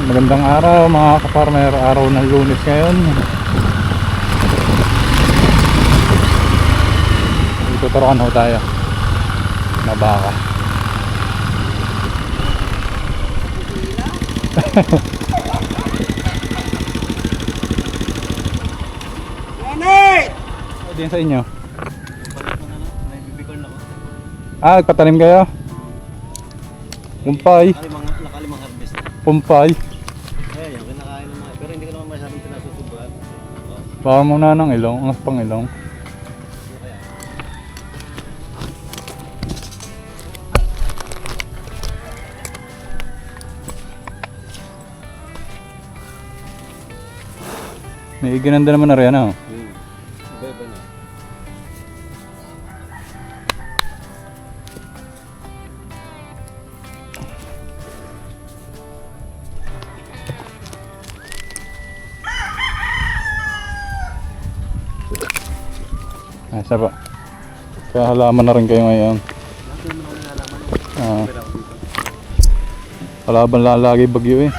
Magandang araw mga ka-farmer, araw ng Lunes ngayon. Tuturuan ho tayo na baka. Din sa inyo. Nagpatanim kayo? Pumpay. Nakalimang harvest. Pumpay. Yung kinakain ng mga, pero hindi ko naman masyadong pinasusubuan. Baka muna ng ilong, ang pang ilong. May ginanda naman na rin ano. Iba-iba na. Ay, isa pa. Kaya halaman na rin kayo ngayon. Kalaban lalagi bagyo eh.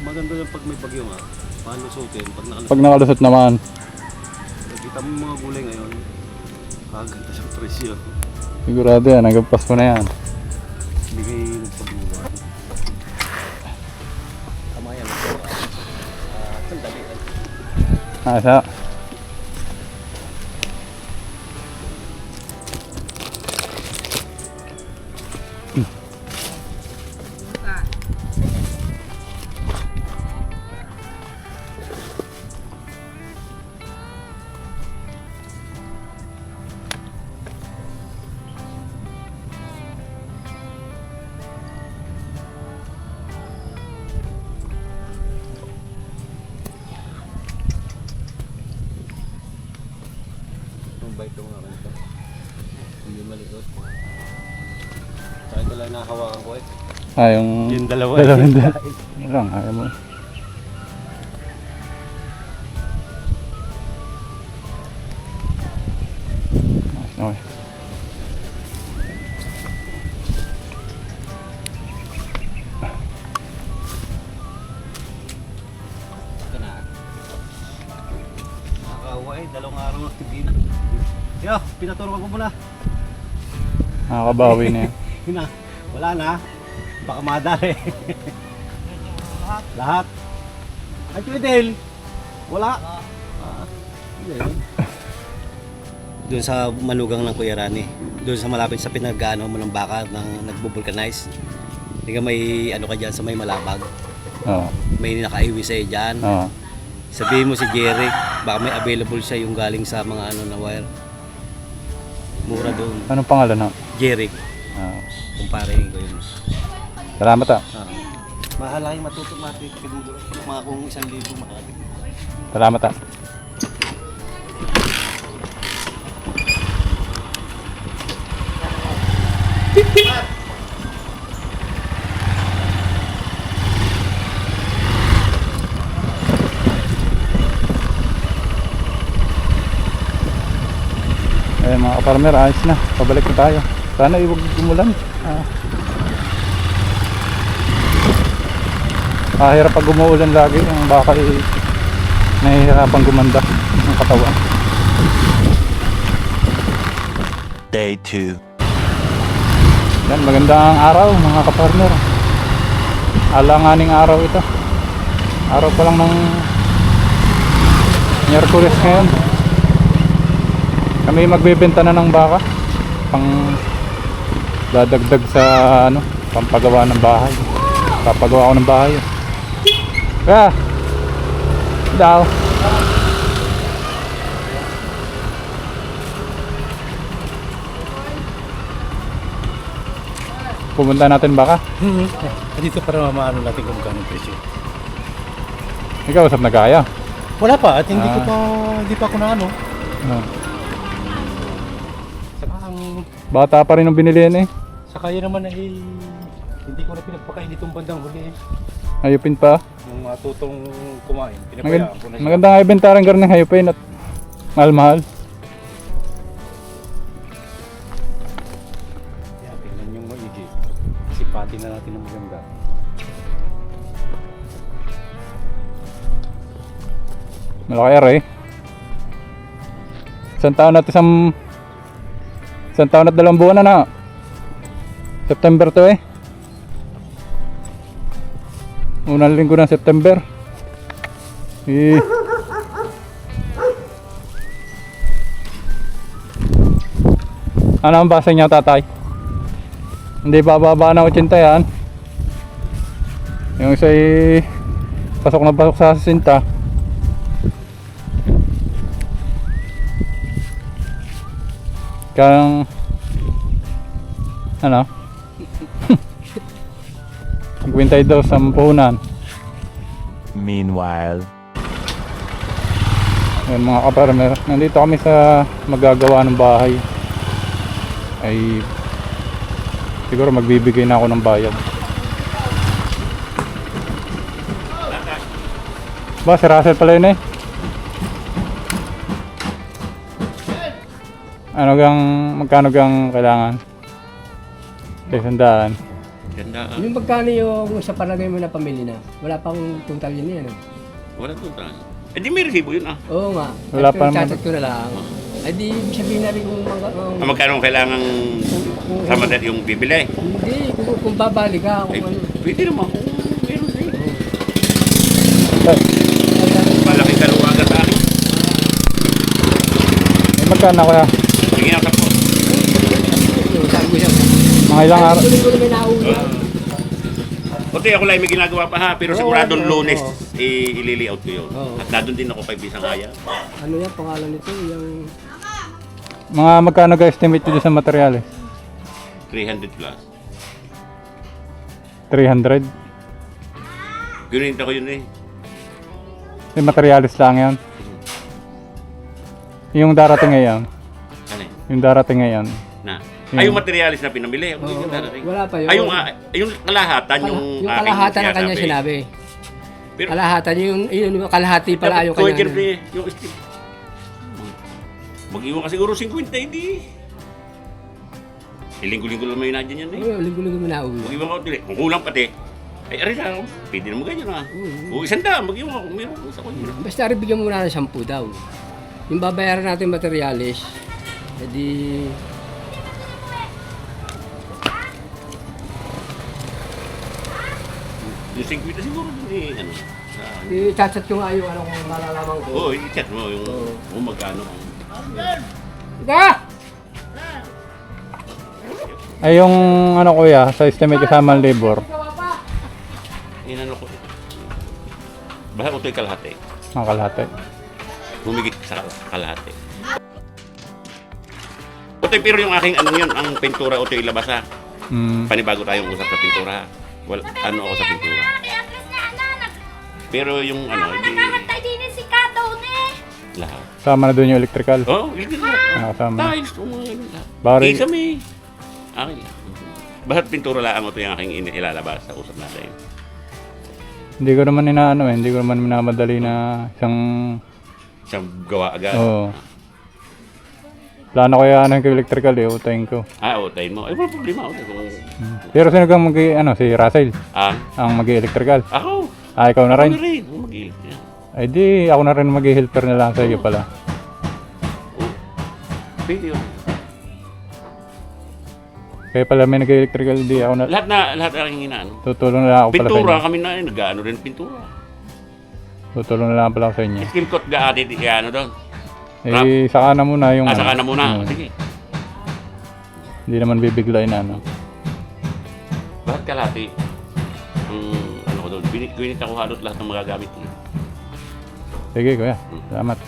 Maganda yung pag may bagyo nga. Palusutin. Pag nakalusot naman. Kita mo yung mga gulay ngayon. Kaganda yung presyo. Sigurado yan, nagagpas mo na yan. Hindi kayo nagsabuhan. Tama yan. Sandali. Asa. Bite ko nga ito. Hindi malikot. Saka ito lang nakahawakan ko eh. Yung dalawa. Dalawang Yun lang, ayaw mo. Okay. Ito na. Nakakawa eh. Dalawang araw na tibin. Yo, pinaturuan ko muna. Nakakabawi na yan. Yun na. Wala na. Baka madali. Lahat. Ay, Chidel. Wala. Doon sa manugang ng Kuya Rani. Doon sa malapit sa pinagano mo ng baka ng nagbo-vulcanize. Hindi ka may ano ka dyan sa may malabag. Oo. May nakaiwi sa'yo dyan. Oo. Sabihin mo si Jerry, baka may available siya yung galing sa mga ano na wire. Mura doon. Anong pangalan na? Jerry. Oo. Kumpare ko yun. Salamat ah. Mahalaking matuto mati mga kung 1,000 mahalaking. Salamat ah. Eh mga ka-farmer, ayos na. Pabalik na tayo. Sana iwag umulan. Hirap pag umuulan lagi. Ang baka nahihirapan gumanda ng katawan. Day 2. Yan, magandang araw mga ka-farmer. Alanganing araw ito. Araw pa lang ng Miyerkules ngayon. Kami magbebenta na ng baka pang dadagdag sa ano, pampagawa ng bahay. Papagawa ko ng bahay. Kaya daw pumunta natin baka. Dito para maano natin kung kano presyo. Ikaw usap na kaya. Wala pa at hindi pa ako na ano. Saka ang Bata pa rin ang binili yan eh. sa kaya naman ay hindi ko na pinagpakain itong bandang huli eh. Hayupin pa. Nung matutong kumain, pinabayaan ko na siya. Maganda nga ibentaran ka rin ng hayupin at mahal-mahal. Tingnan yung maigi. Sipatin na natin ng maganda. Malaki eh. Isang taon at 2 buwan na. September to eh. Unang linggo ng September. Eh. Ano ang basa niya, tatay? Hindi bababa na 80 yan. Yung isa'y pasok na pasok sa 60. Kang ano? Magbintay daw sa puhunan. Meanwhile. Ayan mga kaparmer, nandito kami sa magagawa ng bahay. Ay siguro magbibigay na ako ng bayad. Ba, si Russell pala yun eh. Magkano gang kailangan? 600. Ganda. Yung magkano yung sa palagay mo na pamili na? Wala pang total yun yan. Wala total. Eh di may resibo yun ah. Oo nga. Wala pa naman. Chat ko na lang. Ay di sabihin na rin kung Magkano kailangan sa madal yung bibili? hindi, kung babalik ka, kung Ay, ano. pwede naman kung meron rin. Ay, Malaking kaluwagan sa akin. magkano kaya? Tingin ako po. Sabi ko siya. Mga ilang araw? Tuloy ko na may nauwi. Buti ako lang may ginagawa pa ha, pero siguradong Oo, Lunes oo. i-layout ko yun. Oo. At nadun din ako kay Bisang Aya. Ano yan, pangalan nito? Yung Mga magkano ka estimate dito sa materyales? 300 plus. 300? Ginunita ko yun eh. Yung materyales lang yan. Yung darating ngayon. Ano eh? Yung darating ngayon. Na. Ay, yung materialis na pinamili. Hindi ko darating. wala pa yun. Ay, yung kalahatan, yung yung kalahatan ang kanya sinabi. Pero, Kalahatan yung kalahati pala yung kanya. Yung steel. Mag-iwan ka siguro 50, hindi. Linggo-linggo lang may nadyan yan eh. Oo, linggo-linggo mo nauwi. Mag-iwan ka ulit. Kung kulang pati, ay aray lang, pwede naman ganyan ha. O 100, mag-iwan ka kung meron ko sa kanya. Basta rin bigyan mo muna ng 10 daw. Yung babayaran natin materialis, edi Yung 50 siguro din eh, ano. i-chat ko nga yung ano kung malalaman ko. Oo, i-chat mo yung kung magkano. Ika! Ay yung ano kuya, sa estimate kasama ang labor. Inano ko. Basta ito yung kalahati. Mga kalahati. Humigit sa kalahati. Otoy, pero yung aking ano yun, ang pintura, Otoy, ilabas ha. Panibago tayong usap sa pintura. Well, ano ako sa pintura. Pero yung ano, hindi lahat. Sama na doon yung electrical. Oh, ilagay na. Kasama. Tiles, mga ganun lahat. Bari. Kami. Akin lang. Basta't pintura lang ito yung aking ilalabas sa usap natin. Hindi ko naman inaano eh. Hindi ko naman minamadali na isang... Siyang gawa agad. Oo. Plano ko yung ano yung electrical eh. Utayin ko. Utayin mo. Ay, wala problema. Pero sino kang si Russell? Ang mag-electrical. Ako. Ikaw na rin? Ako na rin. Mag-ilit. Ay di, ako na rin mag-helper na lang sa iyo pala. Pwede yun. Kaya pala may nag-electrical, di ako na... Lahat na aking inaano. Tutulong na lang ako pala sa Pintura inyo. kami na nag-ano rin pintura. Tutulong na lang pala ako sa inyo. Skim coat ga ate di ano doon. Eh, saka na muna yung... Saka na muna. Sige. Hindi naman bibiglayin na ano. Bakit kalati? Ano ko doon? Binit ako halot lahat ng magagamit niya. Sige kuya, salamat.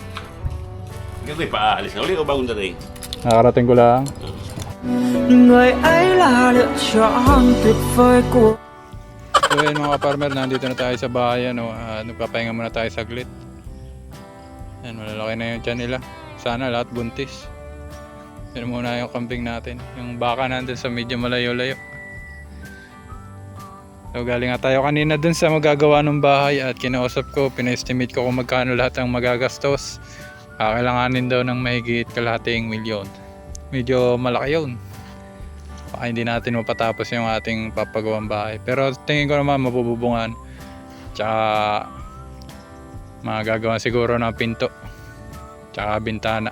Kasi paaalis na uli o bagong dating? Nakarating ko lang. Người ấy là lựa chọn tuyệt vời của So yun mga farmer, nandito na tayo sa bahay. Nagpapahinga muna tayo saglit. Yan, malalaki na yung tiyan nila. Sana lahat buntis. Yan muna yung kambing natin. Yung baka nandun sa medyo malayo-layo. So galing nga tayo kanina dun sa magagawa ng bahay at kinausap ko, pina-estimate ko kung magkano lahat ang magagastos. Kailanganin daw ng mahigit kalahating milyon. Medyo malaki yun. Baka hindi natin mapatapos yung ating papagawang bahay. Pero tingin ko naman mabububungan. Tsaka magagawa siguro ng pinto tsaka bintana.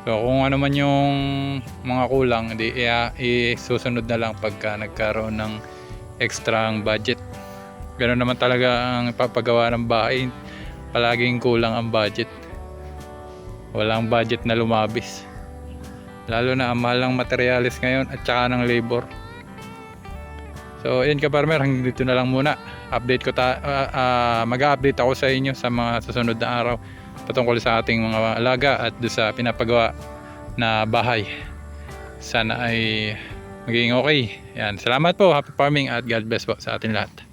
So kung ano man yung mga kulang, di isusunod na lang pagka nagkaroon ng extra budget. Ganoon naman talaga ang papagawa ng bahay, palaging kulang ang budget. Walang budget na lumabis, lalo na ang mahal ng materialis ngayon at saka ng labor. So yun ka-farmer, hanggang dito na lang muna. Mag-update ako sa inyo sa mga susunod na araw patungkol sa ating mga alaga at doon sa pinapagawa na bahay. Sana ay magiging okay. Yan. Salamat po, happy farming at God bless po sa ating lahat.